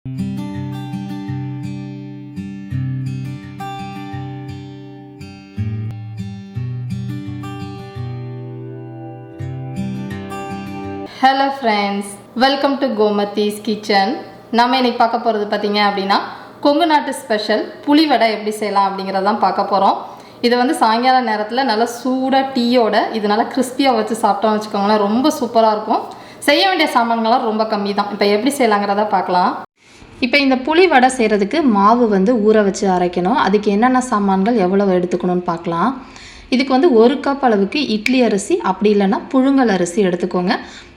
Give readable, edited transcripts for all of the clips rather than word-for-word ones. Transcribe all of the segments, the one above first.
Hello friends, welcome to Gomathi's kitchen. நம்ம இன்னைக்கு பார்க்க போகிறது பார்த்தீங்க அப்படின்னா கொங்கு நாட்டு ஸ்பெஷல் புளி வடை எப்படி செய்யலாம் அப்படிங்கிறதான் பார்க்க போகிறோம். இதை வந்து சாயங்கால நேரத்தில் நல்லா சூடாக டீயோட இது நல்லா கிறிஸ்பியாக வச்சு சாப்பிட்டோம்னு வச்சுக்கோங்களேன், ரொம்ப சூப்பராக இருக்கும். செய்ய வேண்டிய சாமான்கள்லாம் ரொம்ப கம்மி தான். இப்போ எப்படி செய்யலாங்கிறத பார்க்கலாம். இப்போ இந்த புளி வடை செய்கிறதுக்கு மாவு வந்து ஊற வச்சு அரைக்கணும். அதுக்கு என்னென்ன சாமான்கள் எவ்வளவு எடுத்துக்கணும்னு பார்க்கலாம். இதுக்கு வந்து 1 கப் அளவுக்கு இட்லி அரிசி, அப்படி இல்லைன்னா புழுங்கல் அரிசி எடுத்துக்கோங்க.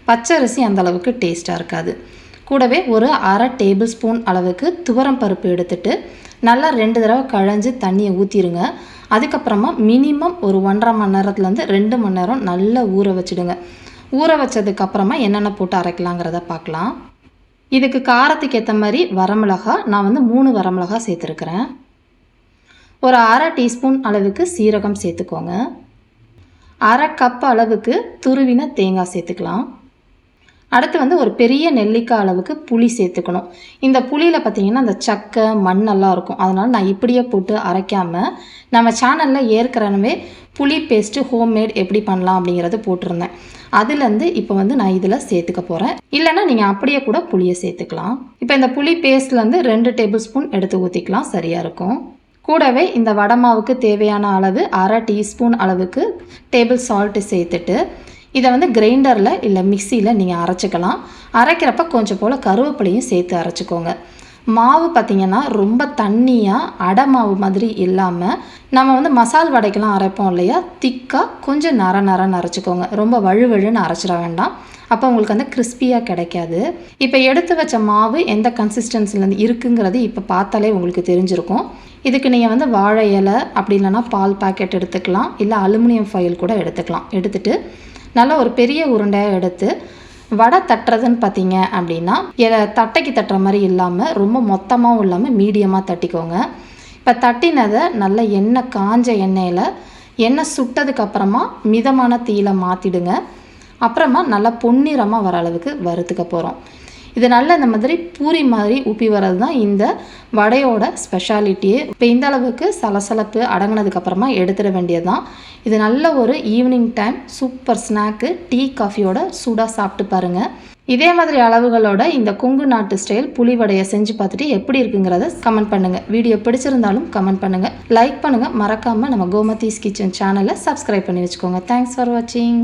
பச்சை அரிசி அந்த அளவுக்கு டேஸ்ட்டாக இருக்காது. கூடவே ஒரு அரை டேபிள் ஸ்பூன் அளவுக்கு துவரம் பருப்பு எடுத்துட்டு நல்லா 2 தடவை களைஞ்சி தண்ணியை ஊற்றிடுங்க. அதுக்கப்புறமா மினிமம் ஒரு 1.5 மணி நேரத்துலேருந்து 2 மணி நேரம் நல்லா ஊற வச்சுடுங்க. ஊற வச்சதுக்கப்புறமா என்னென்ன போட்டு அரைக்கலாங்கிறத பார்க்கலாம். இதுக்கு காரத்துக்கு ஏற்ற மாதிரி வரமிளகா நான் வந்து 3 வரமிளகா சேர்த்துருக்குறேன். ஒரு அரை டீஸ்பூன் அளவுக்கு சீரகம் சேர்த்துக்கோங்க. அரை கப் அளவுக்கு துருவின தேங்காய் சேர்த்துக்கலாம். அடுத்து வந்து ஒரு பெரிய நெல்லிக்காய் அளவுக்கு புளி சேர்த்துக்கணும். இந்த புளியில் பார்த்திங்கன்னா அந்த சக்கை மண்ணெல்லாம் இருக்கும். அதனால் நான் இப்படியே போட்டு அரைக்காமல் நம்ம சேனலில் ஏற்கனவே புளி பேஸ்ட்டு ஹோம்மேட் எப்படி பண்ணலாம் அப்படிங்கிறது போட்டிருந்தேன். அதுலேருந்து இப்போ வந்து நான் இதில் சேர்த்துக்க போகிறேன். இல்லைன்னா நீங்கள் அப்படியே கூட புளியை சேர்த்துக்கலாம். இப்போ இந்த புளி பேஸ்ட்லேருந்து 2 டேபிள் ஸ்பூன் எடுத்து ஊற்றிக்கலாம், சரியாக இருக்கும். கூடவே இந்த வடை மாவுக்கு தேவையான அளவு அரை டீஸ்பூன் அளவுக்கு டேபிள் சால்ட்டு சேர்த்துட்டு இதை வந்து கிரைண்டரில் இல்லை மிக்சியில் நீங்கள் அரைச்சிக்கலாம். அரைக்கிறப்ப கொஞ்சம் போல் கருவேப்பிலையும் சேர்த்து அரைச்சிக்கோங்க. மாவு பார்த்திங்கன்னா ரொம்ப தண்ணியாக அடை மாவு மாதிரி இல்லாமல் நம்ம வந்து மசால் வடைக்கெல்லாம் அரைப்போம் இல்லையா, திக்காக கொஞ்சம் நரன்னு அரைச்சிக்கோங்க. ரொம்ப வழுவழுன்னு அரைச்சிட வேண்டாம், அப்போ உங்களுக்கு வந்து கிறிஸ்பியாக கிடைக்காது. இப்போ எடுத்து வச்ச மாவு எந்த கன்சிஸ்டன்சிலேருந்து இருக்குங்கிறது இப்போ பார்த்தாலே உங்களுக்கு தெரிஞ்சிருக்கும். இதுக்கு நீங்கள் வந்து வாழை இலை, அப்படி இல்லைன்னா பால் பாக்கெட் எடுத்துக்கலாம், இல்லை அலுமினியம் ஃபைல் கூட எடுத்துக்கலாம். எடுத்துகிட்டு நல்லா ஒரு பெரிய உருண்டையாக எடுத்து வடை தட்டுறதுன்னு பார்த்தீங்க அப்படின்னா தட்டைக்கு தட்டுற மாதிரி இல்லாமல் ரொம்ப மொத்தமாகவும் இல்லாமல் மீடியமாக தட்டிக்கோங்க. இப்போ தட்டினதை நல்ல காஞ்ச எண்ணெய் சுட்டதுக்கப்புறமா மிதமான தீயில மாற்றிடுங்க. அப்புறமா நல்லா பொன்னிறமாக வர அளவுக்கு வறுத்துக்க போகிறோம். இது நல்ல இந்த மாதிரி பூரி மாதிரி உப்பி வர்றது தான் இந்த வடையோட ஸ்பெஷாலிட்டியே. இப்போ இந்த அளவுக்கு சலசலப்பு அடங்கினதுக்கப்புறமா எடுத்துட வேண்டியது தான். இது நல்ல ஒரு evening time super snack, tea காஃபியோட சூடாக சாப்பிட்டு பாருங்கள். இதே மாதிரி அளவுகளோட இந்த கொங்கு நாட்டு ஸ்டைல் புளி வடையை செஞ்சு பார்த்துட்டு எப்படி இருக்குங்கிறத கமெண்ட் பண்ணுங்கள். வீடியோ பிடிச்சிருந்தாலும் கமெண்ட் பண்ணுங்கள், லைக் பண்ணுங்கள். மறக்காமல் நம்ம கோமதிஸ் கிச்சன் சேனலை சப்ஸ்கிரைப் பண்ணி வச்சுக்கோங்க. தேங்க்ஸ் ஃபார் வாட்சிங்.